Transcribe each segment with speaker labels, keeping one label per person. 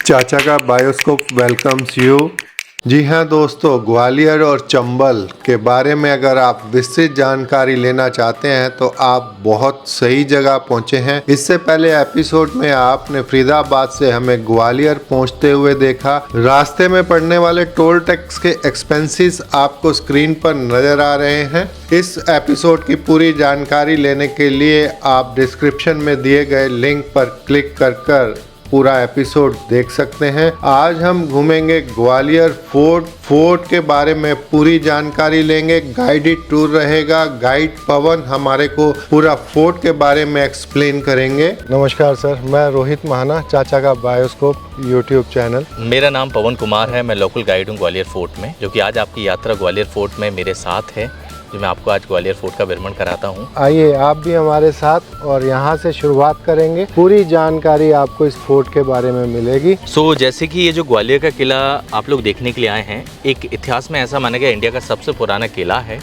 Speaker 1: चाचा का bioscope welcomes you. जी हाँ दोस्तों, ग्वालियर और चंबल के बारे में अगर आप विस्तृत जानकारी लेना चाहते हैं तो आप बहुत सही जगह पहुंचे हैं। इससे पहले एपिसोड में आपने फरीदाबाद से हमें ग्वालियर पहुंचते हुए देखा। रास्ते में पड़ने वाले टोल टैक्स के एक्सपेंसेस आपको स्क्रीन पर नजर आ रहे हैं। इस एपिसोड की पूरी जानकारी लेने के लिए आप डिस्क्रिप्शन में दिए गए लिंक पर क्लिक कर पूरा एपिसोड देख सकते हैं। आज हम घूमेंगे ग्वालियर फोर्ट के बारे में पूरी जानकारी लेंगे। गाइडेड टूर रहेगा। गाइड पवन हमारे को पूरा फोर्ट के बारे में एक्सप्लेन करेंगे। नमस्कार सर, मैं रोहित महाना, चाचा का बायोस्कोप यूट्यूब चैनल।
Speaker 2: मेरा नाम पवन कुमार है। मैं लोकल गाइड हूँ ग्वालियर फोर्ट में, जो कि आज आपकी यात्रा ग्वालियर फोर्ट में मेरे साथ है, जो मैं आपको आज ग्वालियर फोर्ट का भ्रमण कराता हूँ।
Speaker 1: आइए आप भी हमारे साथ, और यहाँ से शुरुआत करेंगे। पूरी जानकारी आपको इस फोर्ट के बारे में मिलेगी।
Speaker 2: जैसे कि ये जो ग्वालियर का किला आप लोग देखने के लिए आए हैं, एक इतिहास में ऐसा माना गया इंडिया का सबसे पुराना किला है,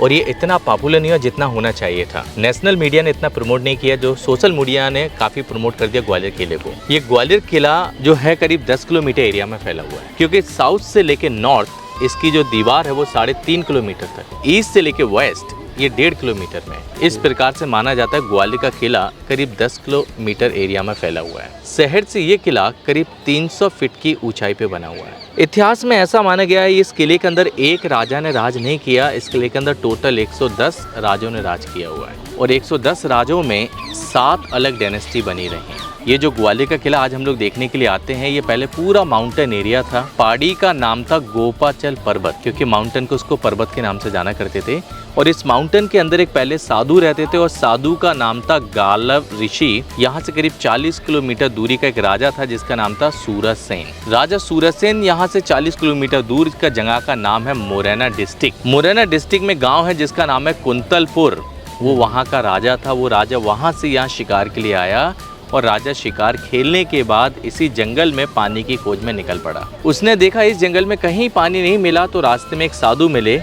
Speaker 2: और ये इतना पॉपुलर नहीं हुआ जितना होना चाहिए था। नेशनल मीडिया ने इतना प्रमोट नहीं किया, जो सोशल मीडिया ने काफी प्रमोट कर दिया ग्वालियर किले को। ये ग्वालियर किला जो है करीब 10 किलोमीटर एरिया में फैला हुआ है, क्योंकि साउथ से लेके नॉर्थ इसकी जो दीवार है वो 3.5 किलोमीटर तक, ईस्ट से लेके वेस्ट ये 1.5 किलोमीटर में। इस प्रकार से माना जाता है ग्वालियर का किला करीब 10 किलोमीटर एरिया में फैला हुआ है। शहर से ये किला करीब 300 फीट की ऊंचाई पे बना हुआ है। इतिहास में ऐसा माना गया है इस किले के अंदर एक राजा ने राज नहीं किया, इस किले के अंदर टोटल 110 राजों ने राज किया हुआ है, और 110 राजों में 7 अलग डायनेस्टी बनी रही हैं। ये जो ग्वालियर का किला आज हम लोग देखने के लिए आते हैं, ये पहले पूरा माउंटेन एरिया था। पहाड़ी का नाम था गोपाचल पर्वत, क्योंकि माउंटेन को उसको पर्वत के नाम से जाना करते थे। और इस माउंटेन के अंदर एक पहले साधु रहते थे, और साधु का नाम था गालव ऋषि। यहाँ से करीब 40 किलोमीटर दूरी का एक राजा था जिसका नाम था सूरज सेन। राजा सूरज सेन यहाँ से 40 किलोमीटर दूर का जगह का नाम है मुरैना डिस्ट्रिक्ट। मुरैना डिस्ट्रिक्ट में गाँव है जिसका नाम है कुंतलपुर। वो वहाँ का राजा था। वो राजा वहाँ से यहाँ शिकार के लिए आया, और राजा शिकार खेलने के बाद इसी जंगल में पानी की खोज में निकल पड़ा। उसने देखा इस जंगल में कहीं पानी नहीं मिला, तो रास्ते में एक साधु मिले,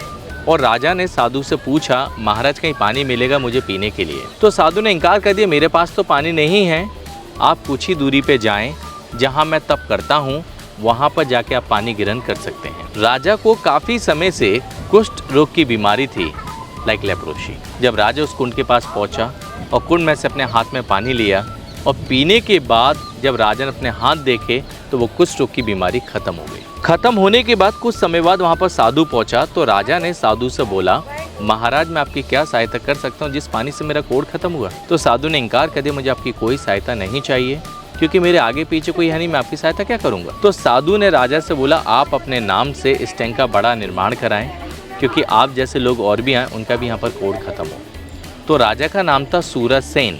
Speaker 2: और राजा ने साधु से पूछा, महाराज कहीं पानी मिलेगा मुझे पीने के लिए? तो साधु ने इनकार कर दिया, मेरे पास तो पानी नहीं है, आप कुछ ही दूरी पे जाएं, जहाँ मैं तप करता हूँ वहाँ पर जाके आप पानी ग्रहण कर सकते हैं। राजा को काफ़ी समय से कुष्ठ रोग की बीमारी थी, लाइक लेप्रोसी। जब राजा उस कुंड के पास पहुँचा और कुंड में से अपने हाथ में पानी लिया, और पीने के बाद जब राजा ने अपने हाथ देखे तो वो कुष्ठ रोग की बीमारी खत्म हो गई। खत्म होने के बाद कुछ समय बाद वहाँ पर साधु पहुँचा, तो राजा ने साधु से बोला, महाराज मैं आपकी क्या सहायता कर सकता हूँ जिस पानी से मेरा कोढ़ खत्म हुआ? तो साधु ने इनकार कर दिया, मुझे आपकी कोई सहायता नहीं चाहिए, क्योंकि मेरे आगे पीछे कोई है नहीं, मैं आपकी सहायता क्या करूँगा? तो साधु ने राजा से बोला, आप अपने नाम से इस टैंक का बड़ा निर्माण कराएं, क्योंकि आप जैसे लोग और भी आए उनका भी यहाँ पर कोढ़ खत्म हो। तो राजा का नाम था सूरज सेन,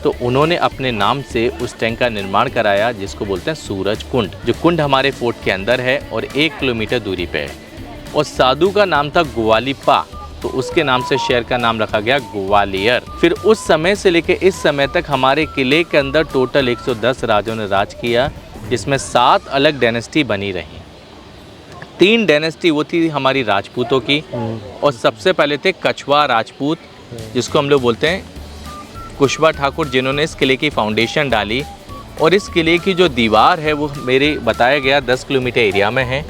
Speaker 2: तो उन्होंने अपने नाम से उस टैंक का निर्माण कराया, जिसको बोलते हैं सूरज कुंड, जो कुंड हमारे फोर्ट के अंदर है और 1 किलोमीटर दूरी पे है। और साधु का नाम था ग्वालिपा, तो उसके नाम से शहर का नाम रखा गया ग्वालियर। फिर उस समय से लेकर इस समय तक हमारे किले के अंदर टोटल 110 राजों ने राज किया, जिसमें 7 अलग डायनेस्टी बनी रही। 3 डायनेस्टी वो थी हमारी राजपूतों की, और सबसे पहले थे कछवा राजपूत, जिसको हम लोग बोलते हैं कुशवा ठाकुर, जिन्होंने इस किले की फाउंडेशन डाली। और इस किले की जो दीवार है वो मेरे बताया गया 10 किलोमीटर एरिया में है।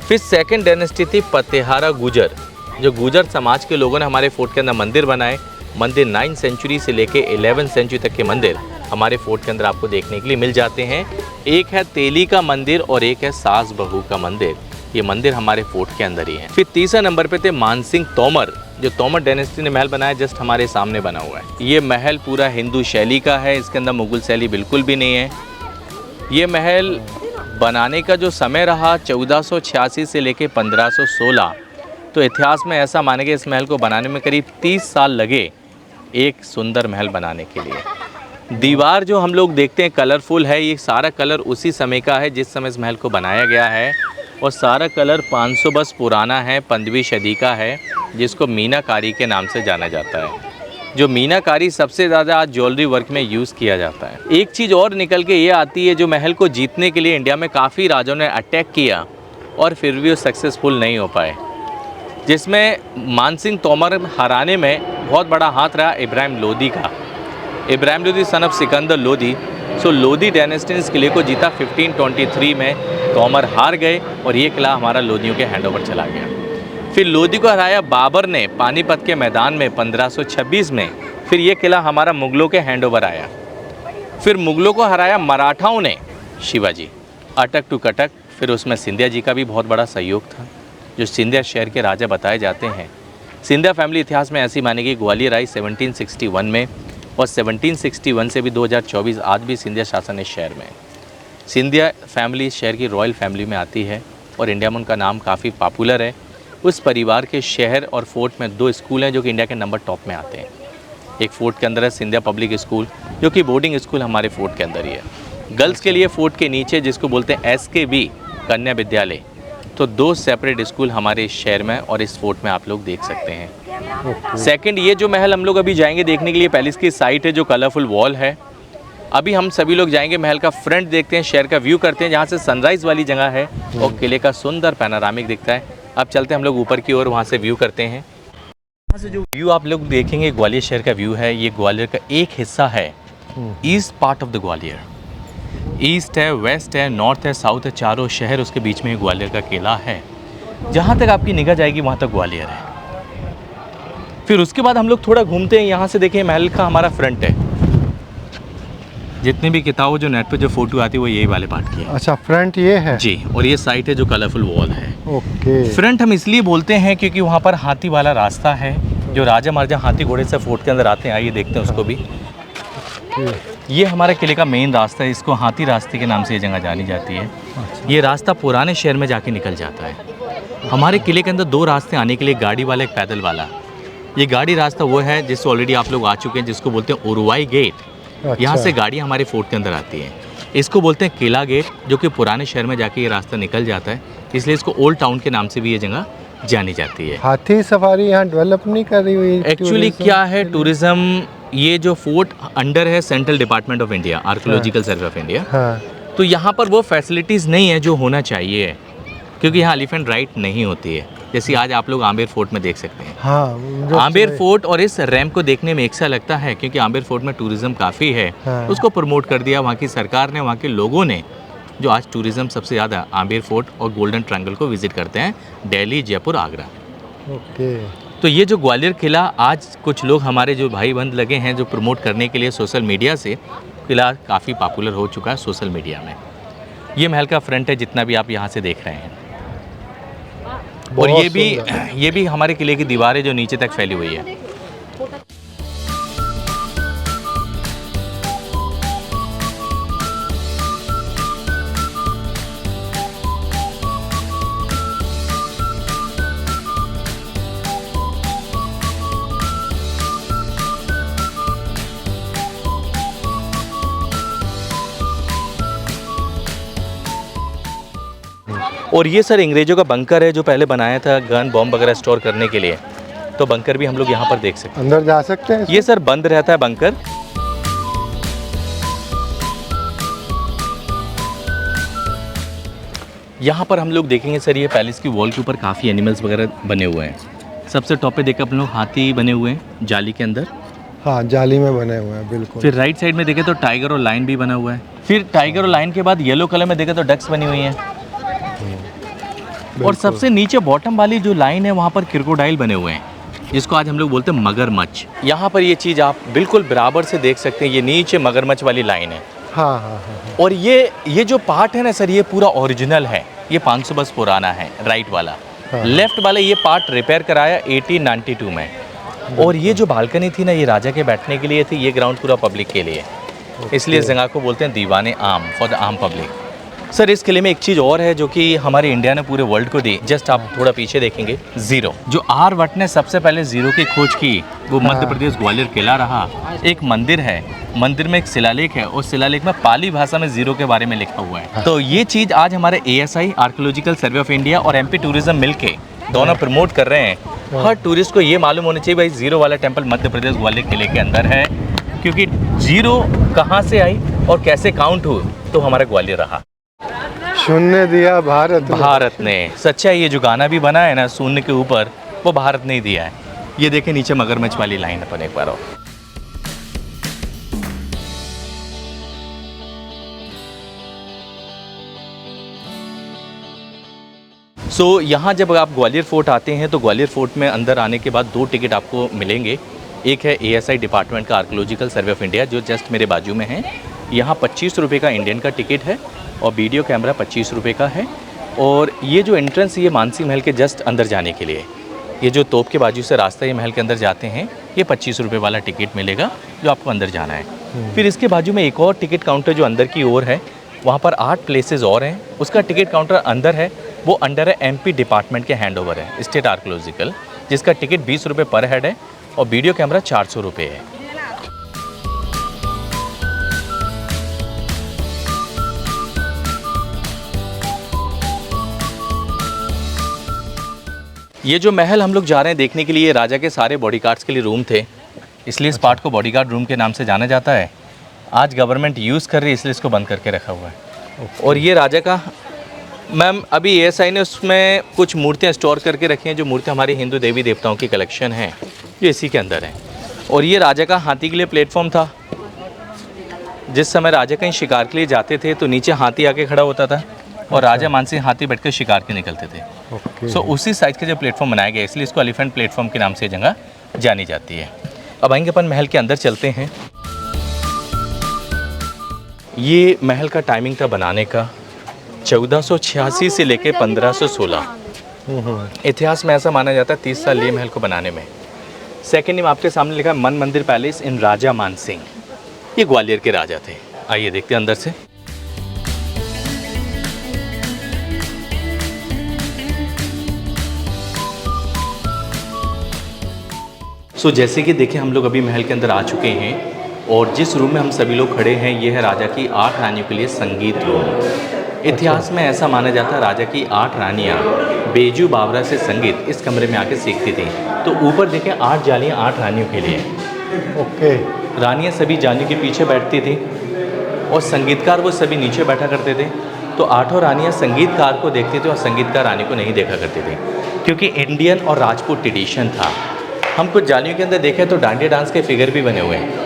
Speaker 2: फिर सेकंड डायनेस्टी थी पतेहारा गुजर, जो गुजर समाज के लोगों ने हमारे फोर्ट के अंदर मंदिर बनाए। मंदिर 9वीं सेंचुरी से लेके 11वीं सेंचुरी तक के मंदिर हमारे फोर्ट के अंदर आपको देखने के लिए मिल जाते हैं। एक है तेली का मंदिर और एक है सास बहू का मंदिर। ये मंदिर हमारे फोर्ट के अंदर ही है। फिर तीसरा नंबर पे थे मानसिंह तोमर, जो तोमर डायनेस्टी ने महल बनाया, जस्ट हमारे सामने बना हुआ है। ये महल पूरा हिंदू शैली का है, इसके अंदर मुगल शैली बिल्कुल भी नहीं है। ये महल बनाने का जो समय रहा 1486 से लेके 1516, तो इतिहास में ऐसा माना गया इस महल को बनाने में करीब 30 साल लगे, एक सुंदर महल बनाने के लिए। दीवार जो हम लोग देखते हैं कलरफुल है, ये सारा कलर उसी समय का है जिस समय इस महल को बनाया गया है, और सारा कलर 500 वर्ष पुराना है, 15वीं सदी का है, जिसको मीनाकारी के नाम से जाना जाता है। जो मीनाकारी सबसे ज़्यादा आज ज्वेलरी वर्क में यूज़ किया जाता है। एक चीज़ और निकल के ये आती है, जो महल को जीतने के लिए इंडिया में काफ़ी राजाओं ने अटैक किया और फिर भी वो सक्सेसफुल नहीं हो पाए, जिसमें मानसिंह तोमर हराने में बहुत बड़ा हाथ रहा इब्राहिम लोदी का। Ibrahim Lodi son of Sikandar Lodi, so Lodhi dynasty ने इस किले को जीता 1523 में, तोमर हार गए और ये किला हमारा लोधियों के हैंडओवर चला गया। फिर लोधी को हराया बाबर ने पानीपत के मैदान में 1526 में, फिर ये किला हमारा मुगलों के हैंडओवर आया। फिर मुगलों को हराया मराठाओं ने, शिवाजी, अटक टू कटक। फिर उसमें सिंधिया जी का भी बहुत बड़ा सहयोग था, जो सिंधिया शहर के राजा बताए जाते हैं। सिंधिया फैमिली इतिहास में ऐसी मानेगी, ग्वालियर आई 1761 में और 1761 से भी 2024 आज भी सिंधिया शासन है शहर में। सिंधिया फैमिली शहर की रॉयल फैमिली में आती है और इंडिया में उनका नाम काफ़ी पॉपुलर है। उस परिवार के शहर और फोर्ट में 2 स्कूल हैं जो कि इंडिया के नंबर टॉप में आते हैं। एक फोर्ट के अंदर है सिंधिया पब्लिक स्कूल, जो कि बोर्डिंग स्कूल हमारे फोर्ट के अंदर ही है। गर्ल्स के लिए फोर्ट के नीचे जिसको बोलते हैं SKB कन्या विद्यालय, तो 2 सेपरेट स्कूल हमारे इस शहर में और इस फोर्ट में आप लोग देख सकते हैं। सेकंड, ये जो महल हम लोग अभी जाएंगे देखने के लिए, पैलेस की साइट है जो कलरफुल वॉल है। अभी हम सभी लोग जाएंगे, महल का फ्रंट देखते हैं, शहर का व्यू करते हैं, जहाँ से सनराइज़ वाली जगह है और किले का सुंदर पैनारामिक दिखता है। अब चलते हैं हम लोग ऊपर की ओर, वहाँ से व्यू करते हैं। यहाँ से जो व्यू आप लोग देखेंगे ग्वालियर शहर का व्यू है। ये ग्वालियर का एक हिस्सा है, east part of the Gwalior. East है, वेस्ट है, नॉर्थ है, साउथ है, चारों शहर उसके बीच में ग्वालियर का किला है। जहाँ तक आपकी निगाह जाएगी वहाँ तक ग्वालियर है। फिर उसके बाद हम लोग थोड़ा घूमते हैं। यहाँ से देखिए महल का हमारा फ्रंट है। जितनी भी किताबों जो नेट पे जो फोटो आती है वो यही वाले पार्ट की है।
Speaker 1: अच्छा, फ्रंट ये है
Speaker 2: जी, और ये साइड है जो कलरफुल वॉल है।
Speaker 1: ओके।
Speaker 2: फ्रंट हम इसलिए बोलते हैं क्योंकि वहाँ पर हाथी वाला रास्ता है, जो राजा महाराजा हाथी घोड़े से फोर्ट के अंदर आते हैं। आइए देखते हैं उसको भी। ये हमारे किले का मेन रास्ता है, इसको हाथी रास्ते के नाम से ये जगह जानी जाती है। ये रास्ता पुराने शहर में जाके निकल जाता है। हमारे किले के अंदर 2 रास्ते आने के लिए, गाड़ी वाला एक पैदल वाला। ये गाड़ी रास्ता वो है जिससे ऑलरेडी आप लोग आ चुके हैं, जिसको बोलते हैं उरुवाई गेट।
Speaker 1: अच्छा।
Speaker 2: यहाँ से गाड़ी हमारे फोर्ट के अंदर आती है। इसको बोलते हैं किला गेट, जो कि पुराने शहर में जाके ये रास्ता निकल जाता है, इसलिए इसको ओल्ड टाउन के नाम से भी ये जगह जानी जाती है।
Speaker 1: हाथी सफारी यहाँ डेवलप नहीं कर रही हुई?
Speaker 2: एक्चुअली क्या है, टूरिज्म, ये जो फोर्ट अंडर है central department of India, archaeological survey of India.
Speaker 1: हाँ।
Speaker 2: तो यहाँ पर वो फैसिलिटीज़ नहीं है जो होना चाहिए, क्योंकि यहाँ एलिफेंट राइड नहीं होती है, जैसे आज आप लोग आमेर फोर्ट में देख सकते हैं।
Speaker 1: हाँ,
Speaker 2: आमेर फोर्ट और इस रैम्प को देखने में एक सा लगता है, क्योंकि आमेर फोर्ट में टूरिज्म काफ़ी है।
Speaker 1: हाँ।
Speaker 2: उसको प्रमोट कर दिया वहाँ की सरकार ने, वहाँ के लोगों ने, जो आज टूरिज्म सबसे ज़्यादा आमेर फोर्ट और गोल्डन ट्रायंगल को विजिट करते हैं, दिल्ली, जयपुर, आगरा।
Speaker 1: ओके।
Speaker 2: तो ये जो ग्वालियर किला, आज कुछ लोग हमारे जो भाई बंद लगे हैं जो प्रमोट करने के लिए सोशल मीडिया से, किला काफ़ी पॉपुलर हो चुका है सोशल मीडिया में। ये महल का फ्रंट है जितना भी आप यहाँ से देख रहे हैं। और ये भी हमारे किले की दीवार है जो नीचे तक फैली हुई है। और ये सर अंग्रेज़ों का बंकर है जो पहले बनाया था गन बॉम्ब वगैरह स्टोर करने के लिए। तो बंकर भी हम लोग यहाँ पर देख सकते हैं।
Speaker 1: अंदर जा सकते हैं?
Speaker 2: ये सर बंद रहता है बंकर। यहाँ पर हम लोग देखेंगे सर, ये पैलेस की वॉल के ऊपर काफ़ी एनिमल्स वगैरह बने हुए हैं। सबसे टॉप पे देखें अपन लोग, हाथी बने हुए हैं जाली के अंदर।
Speaker 1: हाँ, जाली में बने हुए हैं, बिल्कुल।
Speaker 2: फिर राइट साइड में देखें तो टाइगर और लायन भी बना हुआ है। फिर टाइगर और लायन के बाद येलो कलर में देखें तो डक्स बनी हुई हैं। और सबसे नीचे बॉटम वाली जो लाइन है वहाँ पर क्रोकोडाइल बने हुए हैं, जिसको आज हम लोग बोलते हैं मगरमच्छ। यहाँ पर ये चीज़ आप बिल्कुल बराबर से देख सकते हैं, ये नीचे मगरमच्छ वाली लाइन है।
Speaker 1: हाँ हाँ हाँ।
Speaker 2: और ये जो पार्ट है ना सर, ये पूरा ओरिजिनल है। ये 500 वर्ष पुराना है राइट वाला।
Speaker 1: हाँ।
Speaker 2: लेफ्ट वाला ये पार्ट रिपेयर कराया 1892 में। और ये जो बालकनी थी ना, ये राजा के बैठने के लिए थी। ये ग्राउंड पूरा पब्लिक के लिए, इसलिए इस जगह को बोलते हैं दीवाने आम, फॉर द आम पब्लिक। सर इस किले में एक चीज़ और है जो कि हमारे इंडिया ने पूरे वर्ल्ड को दी। जस्ट आप थोड़ा पीछे देखेंगे, जीरो। जो आर्यभट्ट ने सबसे पहले जीरो की खोज की, वो मध्य प्रदेश ग्वालियर किला रहा। एक मंदिर है, मंदिर में एक शिलालेख है, उस शिलालेख में पाली भाषा में जीरो के बारे में लिखा हुआ है। तो ये चीज़ आज हमारे ASI, archaeological survey of India और MP टूरिज्म मिलके दोनों प्रमोट कर रहे हैं। हर टूरिस्ट को ये मालूम होना चाहिए भाई जीरो वाला टेम्पल मध्य प्रदेश ग्वालियर किले के अंदर है, क्योंकि जीरो कहाँ से आई और कैसे काउंट हुई, तो हमारा ग्वालियर रहा।
Speaker 1: शून्य दिया भारत
Speaker 2: ने। सच्चा ये जो गाना भी बना है ना शून्य के ऊपर, वो भारत ने ही दिया है। ये देखें नीचे मगरमच्छ वाली लाइन अपन एक बार और। सो यहाँ जब आप ग्वालियर फोर्ट आते हैं तो ग्वालियर फोर्ट में अंदर आने के बाद 2 टिकट आपको मिलेंगे। एक है ASI डिपार्टमेंट का आर्कियोलॉजिकल सर्वे ऑफ इंडिया जो जस्ट मेरे बाजू में है। यहाँ 25 रुपये का इंडियन का टिकट है और वीडियो कैमरा 25 रुपये का है। और ये जो एंट्रेंस ये मानसी महल के जस्ट अंदर जाने के लिए, ये जो तोप के बाजू से रास्ता ये महल के अंदर जाते हैं, ये 25 रुपये वाला टिकट मिलेगा जो आपको अंदर जाना है। फिर इसके बाजू में एक और टिकट काउंटर जो अंदर की ओर है, वहाँ पर 8 प्लेसेस और हैं, उसका टिकट काउंटर अंदर है, वो अंडर है MP डिपार्टमेंट के हैंड ओवर है, स्टेट आर्कियोलॉजिकल, जिसका टिकट 20 रुपये पर हेड है और वीडियो कैमरा 400 रुपये है। ये जो महल हम लोग जा रहे हैं देखने के लिए, राजा के सारे बॉडीगार्ड्स के लिए रूम थे, इसलिए इस पार्ट को बॉडीगार्ड रूम के नाम से जाना जाता है। आज गवर्नमेंट यूज़ कर रही है इसलिए इसको बंद करके रखा हुआ है। और ये राजा का, मैम अभी ASI ने उसमें कुछ मूर्तियाँ स्टोर करके रखी हैं, जो मूर्तियाँ हमारे हिंदू देवी देवताओं की कलेक्शन है जो इसी के अंदर है। और ये राजा का हाथी के लिए प्लेटफॉर्म था। जिस समय राजा कहीं शिकार के लिए जाते थे तो नीचे हाथी आके खड़ा होता था और राजा मानसिंह हाथी बैठकर शिकार के निकलते थे। सो उसी साइज़ का जो प्लेटफॉर्म बनाया गया इसलिए इसको एलिफेंट प्लेटफॉर्म के नाम से जगह जानी जाती है। अब आएंगे अपन महल के अंदर चलते हैं। ये महल का टाइमिंग था बनाने का 1486 से लेके 1516। इतिहास में ऐसा माना जाता है 30 साल लिए महल को बनाने में। सेकेंड नेम आपके सामने लिखा है मन मंदिर पैलेस इन राजा मानसिंह। ये ग्वालियर के राजा थे। आइए देखते हैं अंदर से। सो जैसे कि देखें हम लोग अभी महल के अंदर आ चुके हैं और जिस रूम में हम सभी लोग खड़े हैं ये है राजा की 8 रानियों के लिए संगीत रूम। इतिहास में ऐसा माना जाता है राजा की 8 रानियाँ बेजू बावरा से संगीत इस कमरे में आके सीखती थी। तो ऊपर देखें 8 जालियाँ 8 रानियों के लिए।
Speaker 1: ओके।
Speaker 2: रानियाँ सभी जालियों के पीछे बैठती थी और संगीतकार वो सभी नीचे बैठा करते थे। तो 8 रानियाँ संगीतकार को देखती थी और संगीतकार रानी को नहीं देखा करती थी, क्योंकि इंडियन और राजपूत ट्रेडिशन था। हम कुछ जालियों के अंदर देखें तो डांडिया डांस के फिगर भी बने हुए हैं।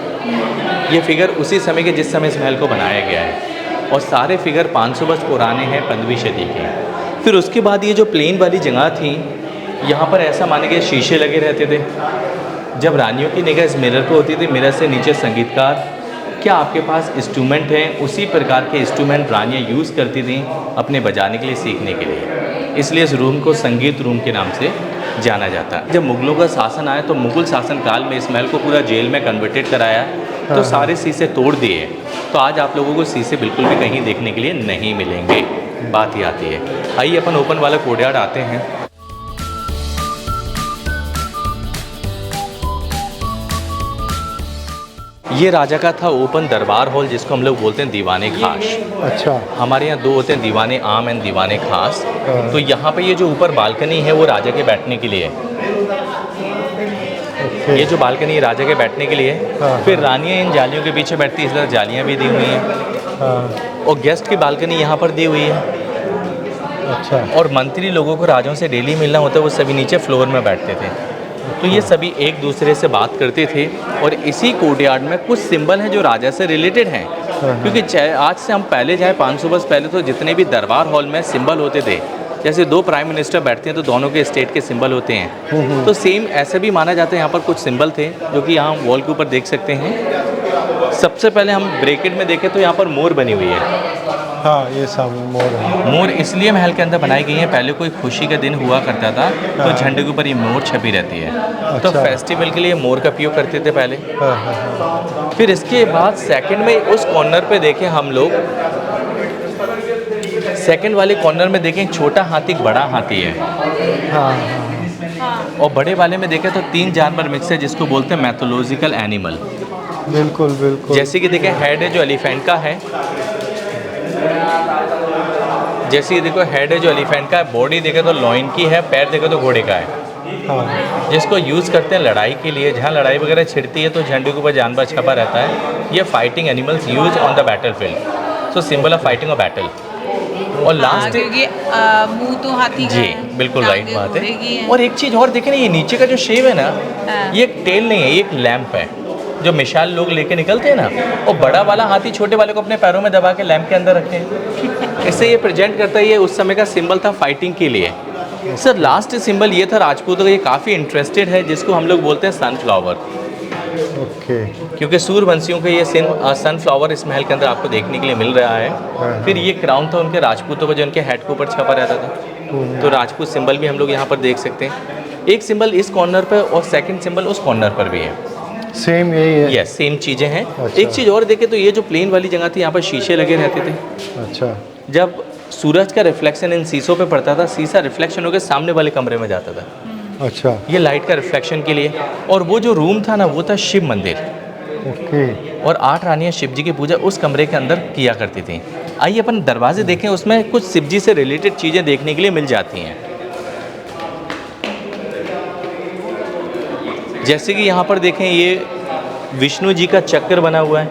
Speaker 2: ये फिगर उसी समय के जिस समय इस महल को बनाया गया है और सारे फिगर 500 वर्ष पुराने हैं, 15वीं सदी के। फिर उसके बाद ये जो प्लेन वाली जगह थी, यहाँ पर ऐसा माने गया शीशे लगे रहते थे। जब रानियों की निगाह इस मिरर पर होती थी, मिरर से नीचे संगीतकार, क्या आपके पास इंस्ट्रूमेंट हैं, उसी प्रकार के इंस्ट्रूमेंट रानियाँ यूज़ करती थीं अपने बजाने के लिए, सीखने के लिए। इसलिए इस रूम को संगीत रूम के नाम से जाना जाता है। जब मुगलों का शासन आया तो मुगल शासन काल में इस महल को पूरा जेल में कन्वर्टेड कराया, तो सारे शीशे तोड़ दिए। तो आज आप लोगों को शीशे बिल्कुल भी कहीं देखने के लिए नहीं मिलेंगे। बात ही आती है। आइए अपन ओपन वाला कोर्टयार्ड आते हैं। ये राजा का था ओपन दरबार हॉल, जिसको हम लोग बोलते हैं दीवाने खास। अच्छा। हमारे यहाँ 2 होते हैं, दीवाने आम एंड दीवाने खास। तो यहाँ पे ये जो ऊपर बालकनी है वो राजा के बैठने के लिए। ये जो बालकनी है राजा के बैठने के लिए। फिर रानियाँ इन जालियों के पीछे बैठती है, इस तरह जालियाँ भी दी हुई हैं। और गेस्ट की बालकनी यहाँ पर दी हुई है। अच्छा। और मंत्री लोगों को राजाओं से डेली मिलना होता है, वो सभी नीचे फ्लोर में बैठते थे। तो ये सभी एक दूसरे से बात करते थे। और इसी कोर्टयार्ड में कुछ सिंबल हैं जो राजा से रिलेटेड हैं, क्योंकि आज से हम पहले जाए 500 वर्ष पहले तो जितने भी दरबार हॉल में सिंबल होते थे, जैसे 2 प्राइम मिनिस्टर बैठते हैं तो दोनों के स्टेट के सिंबल होते हैं। तो सेम ऐसे भी माना जाता है, यहाँ पर कुछ सिंबल थे जो कि यहाँ वॉल के ऊपर देख सकते हैं। सबसे पहले हम ब्रैकेट में देखें तो यहाँ पर मोर बनी हुई है।
Speaker 1: हाँ, ये सब मोर है।
Speaker 2: मोर इसलिए महल के अंदर बनाई गई है, पहले कोई खुशी का दिन हुआ करता था तो झंडे के ऊपर ये मोर छपी रहती है। तो फेस्टिवल के लिए मोर का उपयोग करते थे पहले। फिर इसके बाद सेकंड में उस कॉर्नर पे देखें हम लोग, सेकंड वाले कॉर्नर में देखें छोटा हाथी बड़ा हाथी है। और बड़े वाले में देखें तो 3 जानवर मिक्स है, जिसको बोलते हैं मैथोलॉजिकल एनिमल।
Speaker 1: बिल्कुल बिल्कुल।
Speaker 2: जैसे कि देखें हेड है जो एलिफेंट का है, जैसे ये देखो हेड है जो एलिफेंट का है, बॉडी देखे तो लॉइन की है, पैर देखे तो घोड़े का है। जिसको यूज़ करते हैं लड़ाई के लिए, जहाँ लड़ाई वगैरह छिड़ती है तो झंडे के ऊपर जानवर छपा रहता है। ये fighting animals use on the battlefield, so symbol of fighting और बैटल। और लास्ट
Speaker 3: मुंह तो हाथी का
Speaker 2: जी
Speaker 3: है,
Speaker 2: बिल्कुल राइट बात है। और एक चीज़ और देखें ना, ये नीचे का जो शेव है ना, ये एक टेल नहीं है, ये एक लैंप है जो मिसाल लोग लेके निकलते हैं ना। और बड़ा वाला हाथी छोटे वाले को अपने पैरों में दबा के लैंप के अंदर रखे हैं। इससे ये प्रेजेंट करता है, ये उस समय का सिंबल था फाइटिंग के लिए। सर लास्ट सिंबल ये था राजपूतों का, ये काफ़ी इंटरेस्टेड है, जिसको हम लोग बोलते हैं सनफ्लावर,
Speaker 1: ओके।
Speaker 2: क्योंकि सूरवंशियों का ये सनफ्लावर इस महल के अंदर आपको देखने के लिए मिल रहा है। फिर ये क्राउन था उनके राजपूतों का, जो उनके हेड के ऊपर छपा रहता था। तो राजपूत सिंबल भी हम लोग यहाँ पर देख सकते हैं। एक सिंबल इस कॉर्नर पर और सेकंड सिंबल उस कॉर्नर पर भी है।
Speaker 1: सेम यही है।
Speaker 2: यस, सेम चीज़ें हैं।
Speaker 1: अच्छा।
Speaker 2: एक चीज़ और देखें तो ये जो प्लेन वाली जगह थी, यहाँ पर शीशे लगे रहते थे।
Speaker 1: अच्छा।
Speaker 2: जब सूरज का रिफ्लेक्शन इन शीशों पे पड़ता था, शीशा रिफ्लेक्शन होकर सामने वाले कमरे में जाता था,
Speaker 1: अच्छा।
Speaker 2: ये लाइट का रिफ्लेक्शन के लिए। और वो जो रूम था ना, वो था शिव मंदिर,
Speaker 1: ओके।
Speaker 2: और 8 रानियाँ शिव जी की पूजा उस कमरे के अंदर किया करती थी। आइए अपन दरवाजे देखें, उसमें कुछ शिव जी से रिलेटेड चीज़ें देखने के लिए मिल जाती हैं। जैसे कि यहाँ पर देखें, ये विष्णु जी का चक्र बना हुआ है,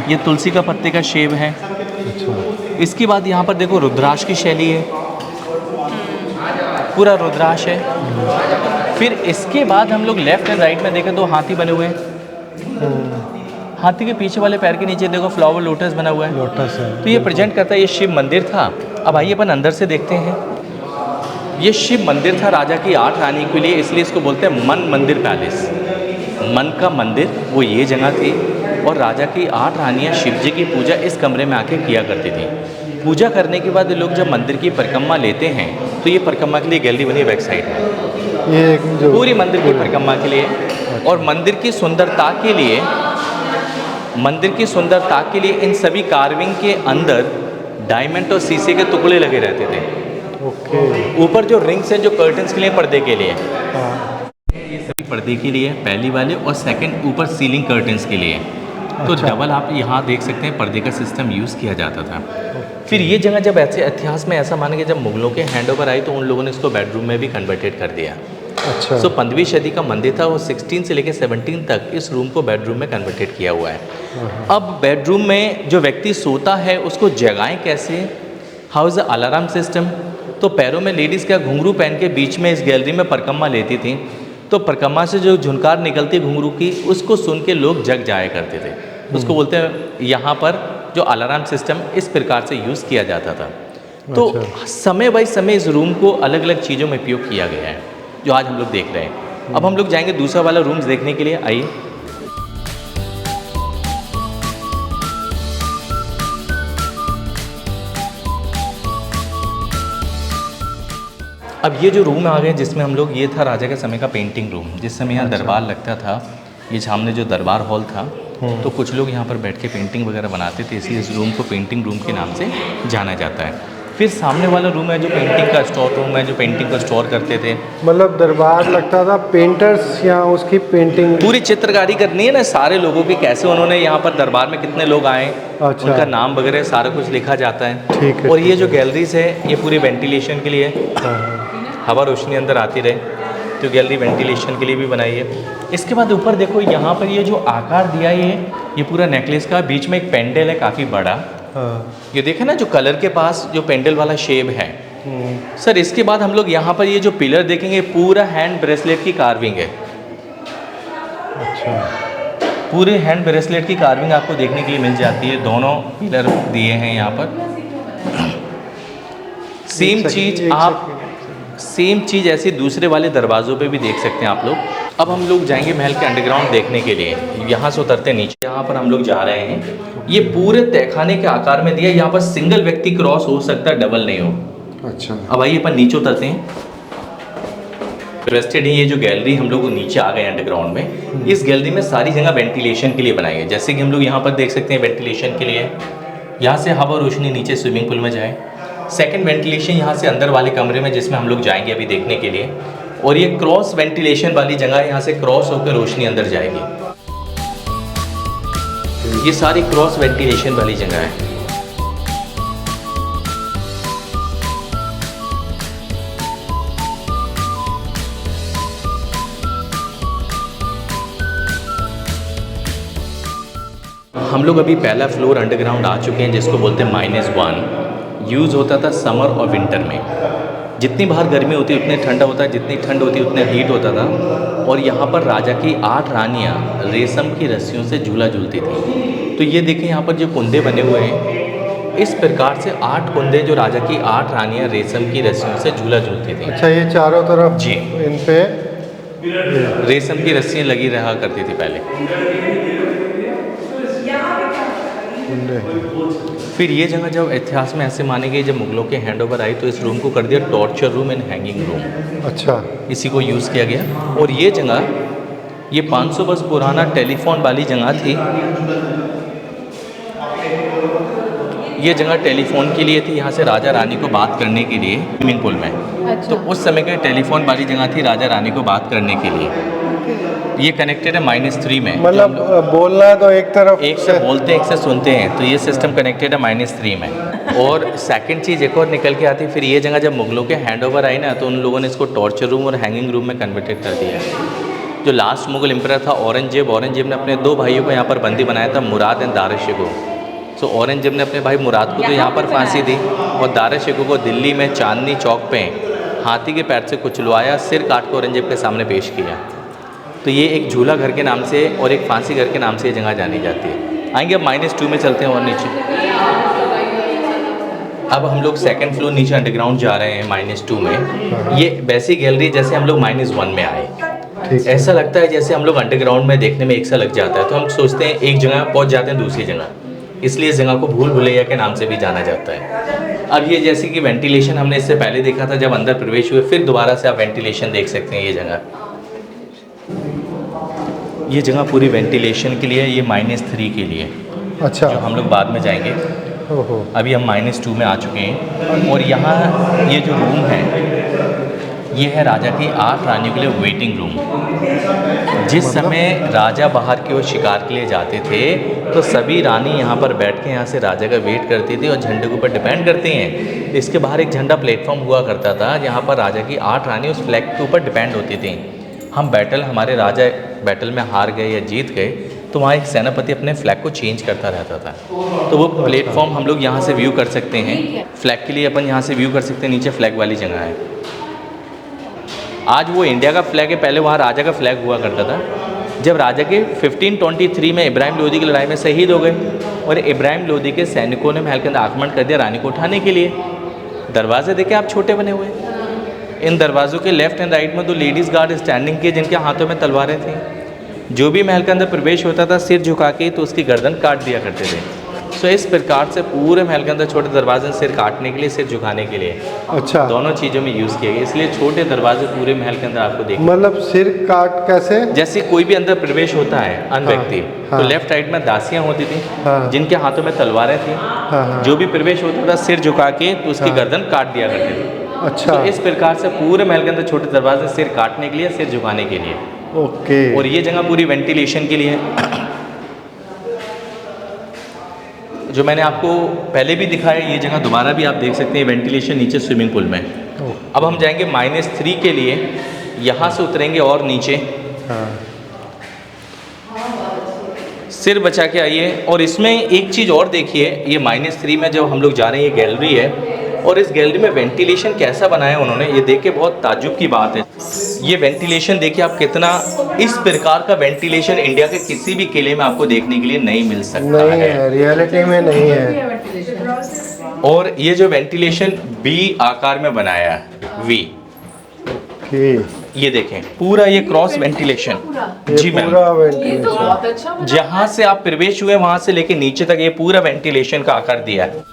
Speaker 2: ये तुलसी का पत्ते का शेप है।
Speaker 1: अच्छा।
Speaker 2: इसके बाद यहाँ पर देखो रुद्राक्ष की शैली है, पूरा रुद्राक्ष है। फिर इसके बाद हम लोग लेफ्ट एंड राइट में देखें तो हाथी बने हुए हैं। हाथी के पीछे वाले पैर के नीचे देखो फ्लावर लोटस बना हुआ है।
Speaker 1: लोटस है।
Speaker 2: तो ये प्रेजेंट करता है ये शिव मंदिर था। अब आइए अपन अंदर से देखते हैं। ये शिव मंदिर था राजा की 8 रानी के लिए, इसलिए इसको बोलते हैं मन मंदिर पैलेस। मन का मंदिर वो ये जगह थी, और राजा की 8 रानियाँ शिव जी की पूजा इस कमरे में आके किया करती थी। पूजा करने के बाद लोग जब मंदिर की परिक्रमा लेते हैं, तो ये परिक्रमा के लिए गैलरी बनी बैक साइड में,
Speaker 1: ये जो
Speaker 2: पूरी मंदिर की परिक्रमा के लिए। और मंदिर की सुंदरता के लिए, मंदिर की सुंदरता के लिए इन सभी कार्विंग के अंदर डायमंड और शीशे के टुकड़े लगे रहते थे।
Speaker 1: ओके।
Speaker 2: ऊपर जो रिंग्स हैं, जो कर्टन्स के लिए, पर्दे के लिए,
Speaker 1: हाँ।
Speaker 2: ये सभी पर्दे के लिए पहली वाले, और सेकंड ऊपर सीलिंग कर्टन्स के लिए। तो
Speaker 1: अच्छा।
Speaker 2: डबल आप यहाँ देख सकते हैं पर्दे का सिस्टम यूज़ किया जाता था। फिर ये जगह जब ऐसे इतिहास में ऐसा माना कि जब मुगलों के हैंड ओवर आई, तो उन लोगों ने इसको बेडरूम में भी कन्वर्टेड कर दिया।
Speaker 1: अच्छा।
Speaker 2: सो 15वीं सदी का मंदिर था, वो 16 से लेकर 17 तक इस रूम को बेडरूम में कन्वर्टेड किया हुआ है। अब बेडरूम में जो व्यक्ति सोता है उसको जगाएं कैसे, how is the alarm system. तो पैरों में लेडीज़ का घुंघरू पहन के बीच में इस गैलरी में परिक्रमा लेती थी, तो परिक्रमा से जो झुनकार निकलती घुंघरू की, उसको सुन के लोग जग जाया करते थे। उसको बोलते हैं यहाँ पर जो अलार्म सिस्टम इस प्रकार से यूज़ किया जाता था। तो
Speaker 1: अच्छा।
Speaker 2: समय बाय समय इस रूम को अलग अलग चीज़ों में उपयोग किया गया है, जो आज हम लोग देख रहे हैं। अब हम लोग जाएंगे दूसरा वाला रूम्स देखने के लिए। आइए। अब ये जो रूम आ गए जिसमें हम लोग, ये था राजा के समय का पेंटिंग रूम, जिस समय यहाँ दरबार लगता था। ये सामने जो दरबार हॉल था, तो कुछ लोग यहाँ पर बैठ के पेंटिंग वगैरह बनाते थे, इसलिए इस रूम को पेंटिंग रूम के नाम से जाना जाता है। फिर सामने वाला रूम है जो पेंटिंग का स्टोर रूम है, जो पेंटिंग को स्टोर करते थे।
Speaker 1: मतलब दरबार लगता था, पेंटर्स यहाँ उसकी पेंटिंग,
Speaker 2: पूरी चित्रकारी करनी है ना सारे लोगों की, कैसे उन्होंने यहाँ पर दरबार में कितने लोग आए,
Speaker 1: अच्छा।
Speaker 2: उनका नाम वगैरह सारा कुछ लिखा जाता है।
Speaker 1: ठीक है।
Speaker 2: और ये जो गैलरीज है, ये पूरी वेंटिलेशन के लिए,
Speaker 1: हाँ।
Speaker 2: हवा रोशनी अंदर आती रहे, तो गैलरी वेंटिलेशन के लिए भी बनाई है। इसके बाद ऊपर देखो, यहाँ पर ये जो आकार दिया है, ये पूरा नेकलेस का, बीच में एक पेंडल है काफ़ी बड़ा।
Speaker 1: हाँ।
Speaker 2: ये देखे ना, जो कलर के पास जो पेंडल वाला शेप है। सर इसके बाद हम लोग यहाँ पर ये जो पिलर देखेंगे, पूरा हैंड ब्रेसलेट की कार्विंग है।
Speaker 1: अच्छा।
Speaker 2: पूरे हैंड ब्रेसलेट की कार्विंग आपको देखने के लिए मिल जाती है। दोनों पिलर दिए हैं यहाँ पर। सेम चीज़ आप, सेम चीज़ ऐसे दूसरे वाले दरवाज़ों पे भी देख सकते हैं आप लोग। अब हम लोग जाएंगे महल के अंडरग्राउंड देखने के लिए। यहाँ से उतरते नीचे, यहाँ पर हम लोग जा रहे हैं। ये पूरे तहखाने के आकार में दिया, यहाँ पर सिंगल व्यक्ति क्रॉस हो सकता है, डबल नहीं हो।
Speaker 1: अच्छा।
Speaker 2: अब आइए अपन नीचे उतरते हैं। इंटरेस्टेड है, ये जो गैलरी हम लोग नीचे आ गए अंडरग्राउंड में। इस गैलरी में सारी जगह वेंटिलेशन के लिए बनाई है, जैसे कि हम लोग यहाँ पर देख सकते हैं वेंटिलेशन के लिए। यहाँ से हवा रोशनी नीचे स्विमिंग पूल में जाए। सेकंड वेंटिलेशन यहाँ से अंदर वाले कमरे में, जिसमें हम लोग जाएंगे अभी देखने के लिए। और ये क्रॉस वेंटिलेशन वाली जगह, यहाँ से क्रॉस होकर रोशनी अंदर जाएगी। ये सारी क्रॉस वेंटिलेशन वाली जगह है। हम लोग अभी पहला फ्लोर अंडरग्राउंड आ चुके हैं, जिसको बोलते हैं -1। यूज़ होता था समर और विंटर में। जितनी बाहर गर्मी होती है उतनी ठंडा होता है, जितनी ठंड होती है उतना हीट होता था। और यहाँ पर राजा की 8 रानियाँ रेशम की रस्सियों से झूला झूलती थी। तो ये देखें यहाँ पर जो कुंदे बने हुए हैं, इस प्रकार से 8 कुंदे जो राजा की 8 रानियां रेशम की रस्सियों से झूला झूलती थी।
Speaker 1: अच्छा, ये चारों तरफ
Speaker 2: जी।
Speaker 1: इन पे
Speaker 2: रेशम की रस्सियां लगी रहा करती थी पहले।
Speaker 1: कुंडे।
Speaker 2: फिर ये जगह जब इतिहास में ऐसे मानी गई, जब मुगलों के हैंड ओवर आई तो इस रूम को कर दिया torture room and hanging room.
Speaker 1: अच्छा।
Speaker 2: इसी को यूज़ किया गया। और ये जगह, ये 500 वर्ष पुराना टेलीफोन वाली जगह थी। ये जगह टेलीफोन के लिए थी, यहाँ से राजा रानी को बात करने के लिए स्विमिंग पूल में।
Speaker 3: अच्छा।
Speaker 2: तो उस समय के टेलीफोन वाली जगह थी राजा रानी को बात करने के लिए। ये कनेक्टेड है -3 में।
Speaker 1: मतलब बोलना तो एक तरफ
Speaker 2: एक से बोलते हैं, एक से सुनते हैं, तो ये सिस्टम कनेक्टेड है -3 में। और सेकंड चीज़ एक और निकल के आती है, फिर ये जगह जब मुगलों के हैंड ओवर आई ना, तो उन लोगों ने इसको टॉर्चर रूम और हैंगिंग रूम में कन्वर्टेड कर दिया। जो लास्ट मुगल एम्परर था औरंगजेब ने अपने 2 भाइयों को यहाँ पर बंदी बनाया था, मुराद एंड दाराशिकोह। सो औरंगजेब ने अपने भाई मुराद को तो यहाँ पर फांसी दी, और दाराशिकोह को दिल्ली में चांदनी चौक पे हाथी के पैर से कुचलवाया, सिर काट कर औरंगजेब के सामने पेश किया। तो ये एक झूला घर के नाम से और एक फांसी घर के नाम से ये जगह जानी जाती है। आएंगे अब -2 में चलते हैं और नीचे। अब हम लोग सेकंड फ्लोर नीचे अंडरग्राउंड जा रहे हैं -2 में। ये वैसी गैलरी जैसे हम लोग -1 में आए। ऐसा लगता है जैसे हम लोग अंडरग्राउंड में देखने में एक सा लग जाता है, तो हम सोचते हैं एक जगह पहुंच जाते हैं दूसरी जगह, इसलिए इस जगह को भूल भुलैया के नाम से भी जाना जाता है। अब ये जैसे कि वेंटिलेशन हमने इससे पहले देखा था जब अंदर प्रवेश हुए, फिर दोबारा से आप वेंटिलेशन देख सकते हैं। ये जगह पूरी वेंटिलेशन के लिए, ये -3 के लिए।
Speaker 1: अच्छा।
Speaker 2: जो हम लोग बाद में जाएंगे।
Speaker 1: ओहो।
Speaker 2: अभी हम -2 में आ चुके हैं। और यहाँ ये जो रूम है, ये है राजा की 8 रानियों के लिए वेटिंग रूम। जिस समय राजा बाहर की ओर शिकार के लिए जाते थे, तो सभी रानी यहाँ पर बैठ के यहाँ से राजा का वेट करती थी और झंडे के ऊपर डिपेंड करती हैं। इसके बाहर एक झंडा प्लेटफॉर्म हुआ करता था, जहाँ पर राजा की 8 रानी उस फ्लैग के ऊपर डिपेंड होती थी। हमारे राजा बैटल में हार गए या जीत गए, तो वहाँ एक सेनापति अपने फ्लैग को चेंज करता रहता था। तो वो प्लेटफॉर्म हम लोग यहाँ से व्यू कर सकते हैं। फ्लैग के लिए अपन यहाँ से व्यू कर सकते हैं, नीचे फ्लैग वाली जगह है। आज वो इंडिया का फ्लैग है, पहले वहाँ राजा का फ्लैग हुआ करता था। जब राजा के 1523 में इब्राहिम लोदी की लड़ाई में शहीद हो गए, और इब्राहिम लोदी के सैनिकों ने महल के अंदर आक्रमण कर दिया रानी को उठाने के लिए। दरवाजे देखे आप छोटे बने हुए, इन दरवाज़ों के लेफ्ट एंड राइट में 2 लेडीज़ गार्ड स्टैंडिंग किए, जिनके हाथों में तलवारें थीं। जो भी महल के अंदर प्रवेश होता था सिर झुका के, तो उसकी गर्दन काट दिया करते थे। सो इस प्रकार से पूरे महल के अंदर छोटे दरवाजे सिर काटने के लिए, सिर झुकाने के लिए,
Speaker 1: अच्छा,
Speaker 2: दोनों चीज़ों में यूज़ किए गए। इसलिए छोटे दरवाजे पूरे महल के अंदर आपको देखिए।
Speaker 1: मतलब सिर काट कैसे?
Speaker 2: जैसे कोई भी अंदर प्रवेश होता है अन व्यक्ति,
Speaker 1: हाँ।
Speaker 2: तो लेफ्ट राइट में दासियाँ होती थी,
Speaker 1: हाँ।
Speaker 2: जिनके हाथों में तलवारें थी।
Speaker 1: हाँ।
Speaker 2: जो भी प्रवेश होता था सिर झुका के, तो उसकी गर्दन काट दिया करते थे।
Speaker 1: अच्छा।
Speaker 2: तो इस प्रकार से पूरे महल के अंदर छोटे दरवाजे सिर काटने के लिए, सिर झुकाने के लिए।
Speaker 1: ओके।
Speaker 2: और ये जगह पूरी वेंटिलेशन के लिए है। जो मैंने आपको पहले भी दिखाया, ये जगह दोबारा भी आप देख सकते हैं, वेंटिलेशन नीचे स्विमिंग पूल में। अब हम जाएंगे -3 के लिए, यहाँ से उतरेंगे और नीचे।
Speaker 1: हाँ।
Speaker 2: सिर बचा के आइए। और इसमें एक चीज़ और देखिए, ये -3 में जब हम लोग जा रहे हैं, ये गैलरी है, और इस गैलरी में वेंटिलेशन कैसा बनाया उन्होंने, ये देख के बहुत ताज्जुब की बात है। ये वेंटिलेशन देखिए आप कितना, इस प्रकार का वेंटिलेशन इंडिया के किसी भी किले में आपको देखने के लिए नहीं मिल सकता
Speaker 1: नहीं है, रियलिटी में नहीं है।
Speaker 2: और ये जो वेंटिलेशन V आकार में बनाया है, V, ये देखें पूरा ये क्रॉस वेंटिलेशन। जी मैम,
Speaker 1: पूरा वेंटिलेशन,
Speaker 2: जहाँ से आप प्रवेश हुए वहाँ से लेके नीचे तक ये पूरा वेंटिलेशन का आकार दिया है।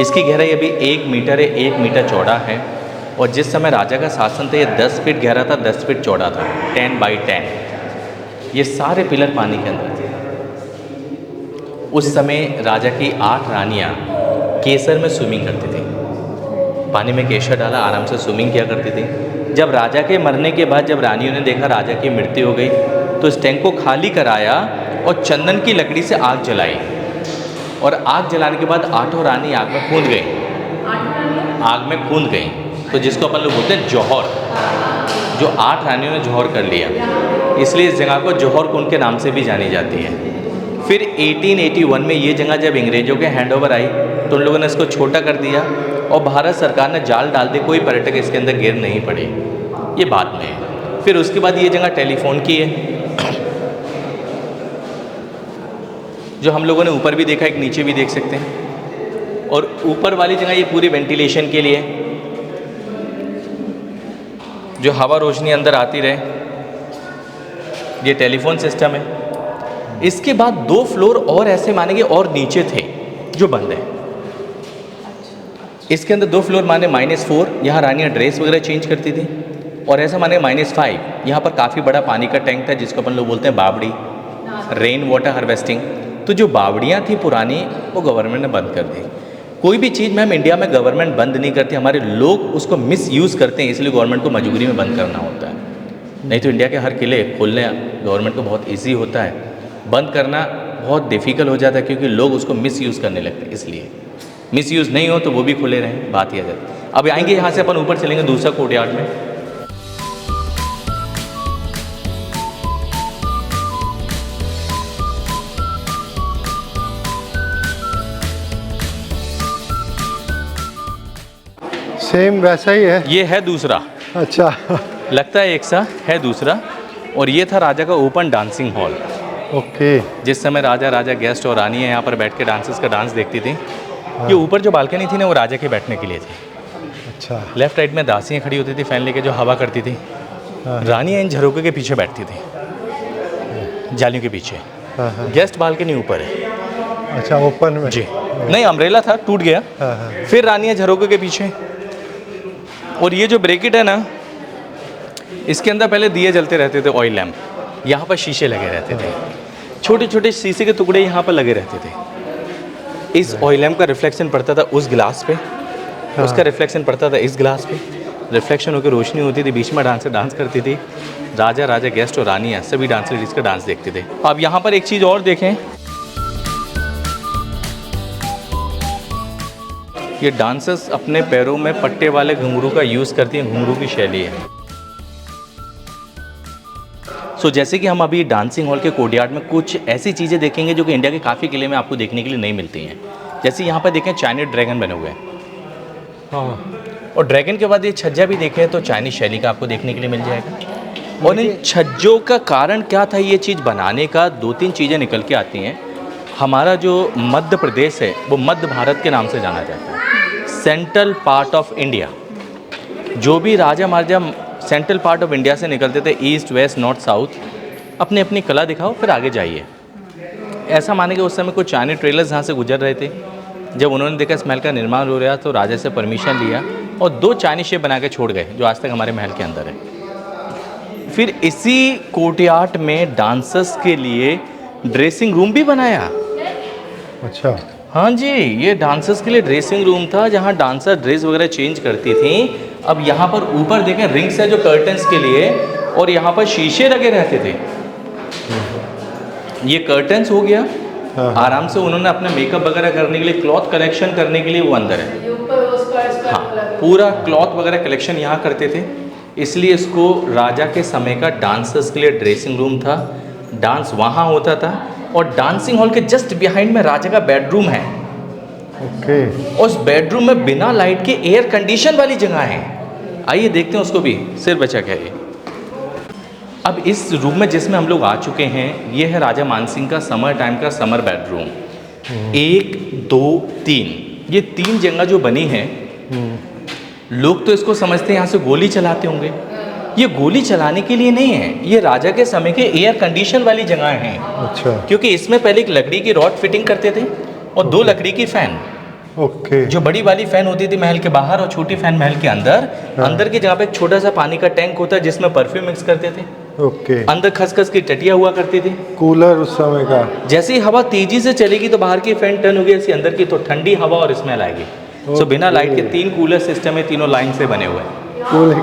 Speaker 2: इसकी गहराई अभी 1 मीटर है, 1 मीटर चौड़ा है। और जिस समय राजा का शासन था, ये 10 फीट गहरा था, 10 फीट चौड़ा था, 10 बाई 10। ये सारे पिलर पानी के अंदर थे। उस समय राजा की 8 रानियाँ केसर में स्विमिंग करती थी। पानी में केसर डाला, आराम से स्विमिंग किया करती थी। जब राजा के मरने के बाद जब रानियों ने देखा राजा की मृत्यु हो गई, तो इस टैंक को खाली कराया और चंदन की लकड़ी से आग जलाई। और आग जलाने के बाद 8 रानी आग में कूद गई, आग में कूद गई। तो जिसको अपन लोग बोलते हैं जौहर, जो 8 रानियों ने जौहर कर लिया, इसलिए इस जगह को जौहर कुंड के नाम से भी जानी जाती है। फिर 1881 में ये जगह जब अंग्रेज़ों के हैंड ओवर आई, तो उन लोगों ने इसको छोटा कर दिया और भारत सरकार ने जाल डाल दी, कोई पर्यटक इसके अंदर गिर नहीं पड़े। ये बाद में है। फिर उसके बाद ये जगह टेलीफोन की है, जो हम लोगों ने ऊपर भी देखा, एक नीचे भी देख सकते हैं। और ऊपर वाली जगह ये पूरी वेंटिलेशन के लिए, जो हवा रोशनी अंदर आती रहे, ये टेलीफोन सिस्टम है। इसके बाद 2 फ्लोर और ऐसे मानेंगे और नीचे थे जो बंद है। इसके अंदर 2 फ्लोर माने -4, यहाँ रानियाँ ड्रेस वगैरह चेंज करती थी। और ऐसा माने -5, यहाँ पर काफ़ी बड़ा पानी का टैंक था जिसको अपन लोग बोलते हैं बावड़ी, रेन वाटर हार्वेस्टिंग। तो जो बावड़ियाँ थी पुरानी, वो गवर्नमेंट ने बंद कर दी। कोई भी चीज़ मैम इंडिया में गवर्नमेंट बंद नहीं करती, हमारे लोग उसको मिसयूज़ करते हैं, इसलिए गवर्नमेंट को मजबूरी में बंद करना होता है। नहीं तो इंडिया के हर किले खोलने गवर्नमेंट को बहुत ईजी होता है, बंद करना बहुत डिफ़िकल्ट हो जाता है क्योंकि लोग उसको मिसयूज़ करने लगते हैं। इसलिए मिसयूज़ नहीं हो तो वो भी खुले रहें, बात ही आ जाती है। अब आएंगे यहाँ से अपन ऊपर चलेंगे दूसरा कोर्टयार्ड में।
Speaker 1: सेम वैसा ही है।
Speaker 2: ये है दूसरा,
Speaker 1: अच्छा।
Speaker 2: लगता है एक सा है दूसरा। और ये था राजा का ओपन डांसिंग हॉल।
Speaker 1: ओके।
Speaker 2: जिस समय राजा गेस्ट और रानी है यहाँ पर बैठ के डांसर्स का डांस देखती थी। ये ऊपर जो बालकनी थी ना, वो राजा के बैठने के लिए थी।
Speaker 1: अच्छा।
Speaker 2: लेफ्ट राइट में दासियाँ खड़ी होती थी फैन लेके, जो हवा करती थी। रानियाँ इन झरोके के पीछे बैठती थी, जालियों के पीछे। गेस्ट बालकनी ऊपर है।
Speaker 1: अच्छा, ओपन में
Speaker 2: जी, नहीं अम्ब्रेला था, टूट गया। फिर रानियाँ झरोके के पीछे। और ये जो ब्रैकेट है ना, इसके अंदर पहले दिए जलते रहते थे, ऑयल लैम्प। यहाँ पर शीशे लगे रहते थे, छोटे छोटे शीशे के टुकड़े यहाँ पर लगे रहते थे। इस ऑयल लैम्प का रिफ्लेक्शन पड़ता था उस गिलास पे, उसका रिफ्लेक्शन पड़ता था इस गिलास पे, रिफ्लेक्शन होकर रोशनी होती थी, बीच में डांसर डांस करती थी। राजा गेस्ट और रानियाँ सभी डांस लेडीज़ का डांस देखते थे। अब यहाँ पर एक चीज़ और देखें, ये डांसर्स अपने पैरों में पट्टे वाले घुंघरू का यूज़ करती हैं, घुंघरू की शैली है। जैसे कि हम अभी डांसिंग हॉल के कोर्टयार्ड में कुछ ऐसी चीज़ें देखेंगे जो कि इंडिया के काफ़ी किले में आपको देखने के लिए नहीं मिलती हैं। जैसे यहाँ पर देखें चाइनीज ड्रैगन बने हुए हैं। हाँ, और ड्रैगन के बाद ये छज्जा भी देखें तो चाइनीज शैली का आपको देखने के लिए मिल जाएगा। और इन छज्जों का कारण क्या था ये चीज़ बनाने का, 2-3 चीज़ें निकल के आती हैं। हमारा जो मध्य प्रदेश है वो मध्य भारत के नाम से जाना जाता है, सेंट्रल पार्ट ऑफ इंडिया। जो भी राजा महाराजा सेंट्रल पार्ट ऑफ इंडिया से निकलते थे, ईस्ट वेस्ट नॉर्थ साउथ, अपनी अपनी कला दिखाओ फिर आगे जाइए। ऐसा माने कि उस समय कुछ चाइनीज ट्रेलर्स यहाँ से गुजर रहे थे। जब उन्होंने देखा इस महल का निर्माण हो रहा तो राजा से परमिशन लिया और 2 चाइनीज शेप बना के छोड़ गए, जो आज तक हमारे महल के अंदर है। फिर इसी कोर्टयार्ड में डांसर्स के लिए ड्रेसिंग रूम भी बनाया।
Speaker 1: अच्छा।
Speaker 2: हाँ जी, ये डांसर्स के लिए ड्रेसिंग रूम था जहाँ डांसर ड्रेस वगैरह चेंज करती थी। अब यहाँ पर ऊपर देखें रिंग्स है जो कर्टन्स के लिए, और यहाँ पर शीशे लगे रहते थे। ये कर्टन्स हो गया। आराम से उन्होंने अपने मेकअप वगैरह करने के लिए, क्लॉथ कलेक्शन करने के लिए वो अंदर है। हाँ, पूरा क्लॉथ वगैरह कलेक्शन यहाँ करते थे, इसलिए इसको राजा के समय का डांसर्स के लिए ड्रेसिंग रूम था। डांस वहाँ होता था। और डांसिंग हॉल के जस्ट बिहाइंड में राजा का बेडरूम है।
Speaker 1: ओके।
Speaker 2: उस बेडरूम में बिना लाइट के एयर कंडीशन वाली जगह है। आइए देखते हैं उसको भी, सिर बचा क्या है। अब इस रूम में जिसमें हम लोग आ चुके हैं, ये है राजा मानसिंह का समर टाइम का समर बेडरूम। 1, 2, 3, ये 3 जगह जो बनी है, लोग तो इसको समझते हैं यहाँ से गोली चलाते होंगे। ये गोली चलाने के लिए नहीं है, ये राजा के समय के एयर कंडीशन वाली जगह हैं।
Speaker 1: अच्छा।
Speaker 2: क्योंकि इसमें पहले एक लकड़ी की रॉड फिटिंग करते थे और 2 लकड़ी की फैन।
Speaker 1: ओके।
Speaker 2: जो बड़ी वाली फैन होती थी महल के बाहर और छोटी फैन महल के अंदर। अंदर की जगह पे एक छोटा सा पानी का टैंक होता है जिसमें परफ्यूम मिक्स करते थे।
Speaker 1: ओके।
Speaker 2: अंदर खसखस की टटिया हुआ करती थी।
Speaker 1: कूलर उस समय का।
Speaker 2: जैसे ही हवा तेजी से चलेगी तो बाहर की फैन टर्न होगी, ऐसी अंदर की तो ठंडी हवा और स्मेल आएगी। सो बिना लाइट के 3 कूलर सिस्टम है, तीनों लाइन से बने हुए हैं।
Speaker 1: कूल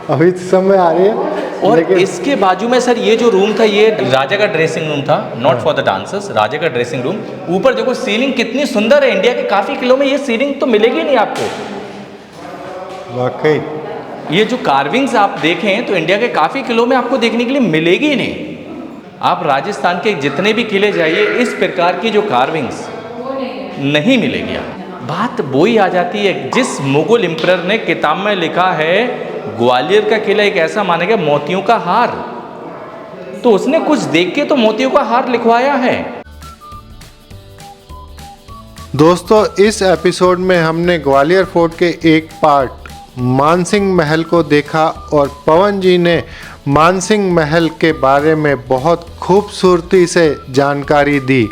Speaker 1: अभी समय आ रही है।
Speaker 2: और इसके बाजू में सर ये जो रूम था, ये राजा का ड्रेसिंग रूम था, नॉट फॉर द डांसर्स, राजा का ड्रेसिंग रूम। ऊपर देखो सीलिंग कितनी सुंदर है, इंडिया के काफ़ी किलों में ये सीलिंग तो मिलेगी नहीं आपको।
Speaker 1: वाकई
Speaker 2: ये जो कार्विंग्स आप देखें तो इंडिया के काफ़ी किलों में आपको देखने के लिए मिलेगी नहीं। आप राजस्थान के जितने भी किले जाइए, इस प्रकार की जो कार्विंग्स नहीं मिलेगी। आप बात वही आ जाती है, जिस मुगल एम्परर ने किताब में लिखा है ग्वालियर का किला एक ऐसा माना गया मोतियों का हार, तो उसने कुछ देख के तो मोतियों का हार लिखवाया है।
Speaker 1: दोस्तों इस एपिसोड में हमने ग्वालियर फोर्ट के एक पार्ट मानसिंह महल को देखा और पवन जी ने मानसिंह महल के बारे में बहुत खूबसूरती से जानकारी दी।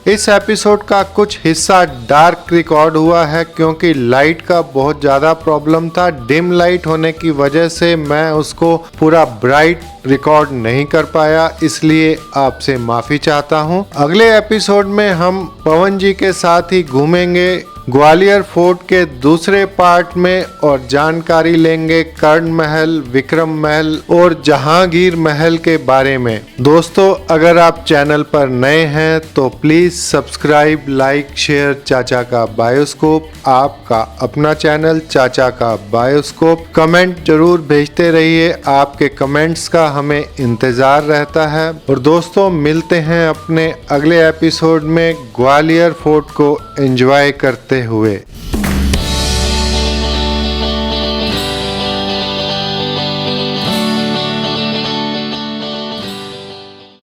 Speaker 1: इस एपिसोड का कुछ हिस्सा डार्क रिकॉर्ड हुआ है क्योंकि लाइट का बहुत ज़्यादा प्रॉब्लम था। डिम लाइट होने की वजह से मैं उसको पूरा ब्राइट रिकॉर्ड नहीं कर पाया, इसलिए आपसे माफ़ी चाहता हूँ। अगले एपिसोड में हम पवन जी के साथ ही घूमेंगे ग्वालियर फोर्ट के दूसरे पार्ट में और जानकारी लेंगे कर्ण महल, विक्रम महल और जहांगीर महल के बारे में। दोस्तों अगर आप चैनल पर नए हैं तो प्लीज़ सब्सक्राइब, लाइक, शेयर चाचा का बायोस्कोप, आपका अपना चैनल चाचा का बायोस्कोप। कमेंट जरूर भेजते रहिए, आपके कमेंट्स का हमें इंतज़ार रहता है। और दोस्तों मिलते हैं अपने अगले एपिसोड में ग्वालियर फोर्ट को एंजॉय करते हुए।